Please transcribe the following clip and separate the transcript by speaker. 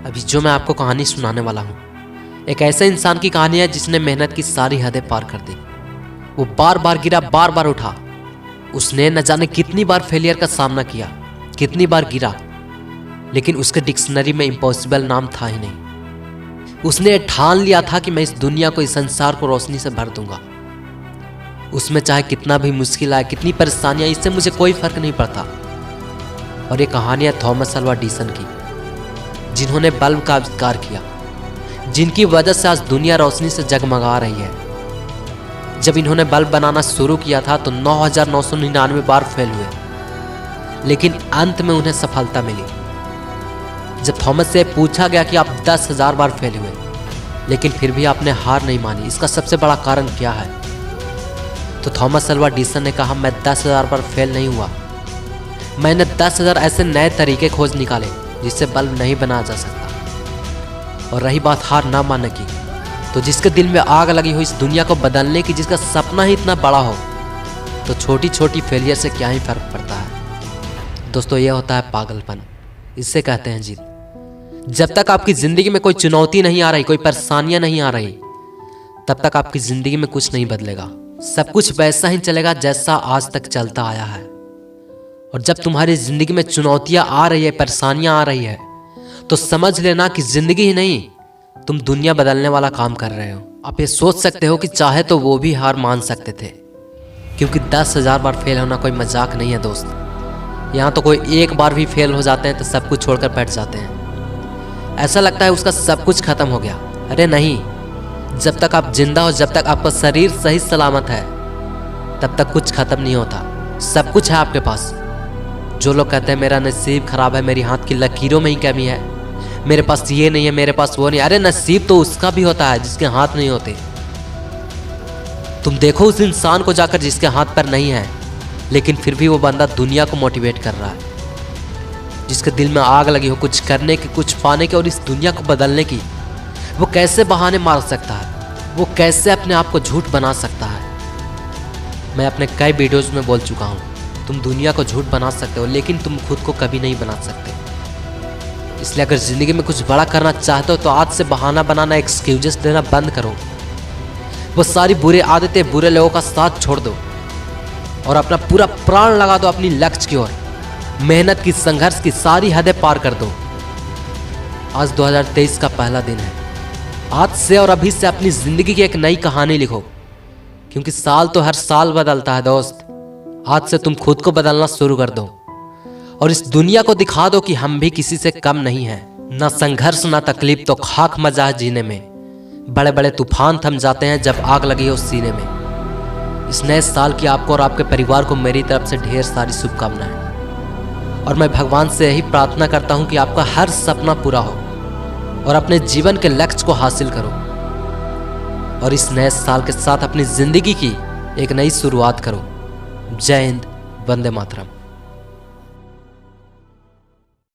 Speaker 1: अभी जो मैं आपको कहानी सुनाने वाला हूँ एक ऐसे इंसान की कहानी है जिसने मेहनत की सारी हदें पार कर दी। वो बार बार गिरा, बार बार उठा। उसने न जाने कितनी बार फेलियर का सामना किया, कितनी बार गिरा, लेकिन उसके डिक्शनरी में इम्पॉसिबल नाम था ही नहीं। उसने ठान लिया था कि मैं इस दुनिया को, इस संसार को रोशनी से भर दूंगा। उसमें चाहे कितना भी मुश्किल आए, कितनी परेशानियां, इससे मुझे कोई फर्क नहीं पड़ता। और ये कहानी है थॉमस अल्वा एडिसन की, जिन्होंने बल्ब का आविष्कार किया, जिनकी वजह से आज दुनिया रोशनी से जगमगा रही है। जब इन्होंने बल्ब बनाना शुरू किया था तो 9,999 बार फेल हुए, लेकिन अंत में उन्हें सफलता मिली। जब थॉमस से पूछा गया कि आप 10,000 बार फेल हुए, लेकिन फिर भी आपने हार नहीं मानी, इसका सबसे बड़ा कारण क्या है? तो थॉमस अल्वा एडिसन ने कहा, मैं 10,000 बार फेल नहीं हुआ, मैंने 10,000 ऐसे नए तरीके खोज निकाले जिससे बल्ब नहीं बनाया जा सकता। और रही बात हार ना मानने की, तो जिसके दिल में आग लगी हो इस दुनिया को बदलने की, जिसका सपना ही इतना बड़ा हो, तो छोटी छोटी फेलियर से क्या ही फर्क पड़ता है। दोस्तों, यह होता है पागलपन, इससे कहते हैं जीत। जब तक आपकी जिंदगी में कोई चुनौती नहीं आ रही, कोई परेशानियां नहीं आ रही, तब तक आपकी जिंदगी में कुछ नहीं बदलेगा। सब कुछ वैसा ही चलेगा जैसा आज तक चलता आया है। और जब तुम्हारी जिंदगी में चुनौतियां आ रही है, परेशानियां आ रही है, तो समझ लेना कि जिंदगी ही नहीं, तुम दुनिया बदलने वाला काम कर रहे हो। आप ये सोच सकते हो कि चाहे तो वो भी हार मान सकते थे, क्योंकि 10,000 बार फेल होना कोई मजाक नहीं है दोस्त। यहाँ तो कोई एक बार भी फेल हो जाते हैं तो सब कुछ छोड़कर बैठ जाते हैं। ऐसा लगता है उसका सब कुछ खत्म हो गया। अरे नहीं, जब तक आप जिंदा हो, जब तक आपका शरीर सही सलामत है, तब तक कुछ खत्म नहीं होता। सब कुछ है आपके पास। जो लोग कहते हैं मेरा नसीब खराब है, मेरी हाथ की लकीरों में ही कमी है, मेरे पास ये नहीं है, मेरे पास वो नहीं, अरे नसीब तो उसका भी होता है जिसके हाथ नहीं होते। तुम देखो उस इंसान को जाकर जिसके हाथ पर नहीं है, लेकिन फिर भी वो बंदा दुनिया को मोटिवेट कर रहा है। जिसके दिल में आग लगी हो कुछ करने की, कुछ पाने की और इस दुनिया को बदलने की, वो कैसे बहाने मार सकता है? वो कैसे अपने आप को झूठ बना सकता है? मैं अपने कई वीडियोज में बोल चुका हूँ, तुम दुनिया को झूठ बना सकते हो, लेकिन तुम खुद को कभी नहीं बना सकते। इसलिए अगर जिंदगी में कुछ बड़ा करना चाहते हो तो आज से बहाना बनाना, एक्सक्यूजेस देना बंद करो। वो सारी बुरी आदतें, बुरे लोगों का साथ छोड़ दो और अपना पूरा प्राण लगा दो अपनी लक्ष्य की ओर। मेहनत की, संघर्ष की सारी हदें पार कर दो। आज 2023 का पहला दिन है। आज से और अभी से अपनी जिंदगी की एक नई कहानी लिखो, क्योंकि साल तो हर साल बदलता है दोस्त। आज से तुम खुद को बदलना शुरू कर दो और इस दुनिया को दिखा दो कि हम भी किसी से कम नहीं हैं। ना संघर्ष, ना तकलीफ, तो खाक मजा है जीने में। बड़े बड़े तूफान थम जाते हैं जब आग लगी हो सीने में। इस नए साल की आपको और आपके परिवार को मेरी तरफ से ढेर सारी शुभकामनाएं। और मैं भगवान से यही प्रार्थना करता हूं कि आपका हर सपना पूरा हो और अपने जीवन के लक्ष्य को हासिल करो और इस नए साल के साथ अपनी जिंदगी की एक नई शुरुआत करो। जय हिंद, वंदे मातरम।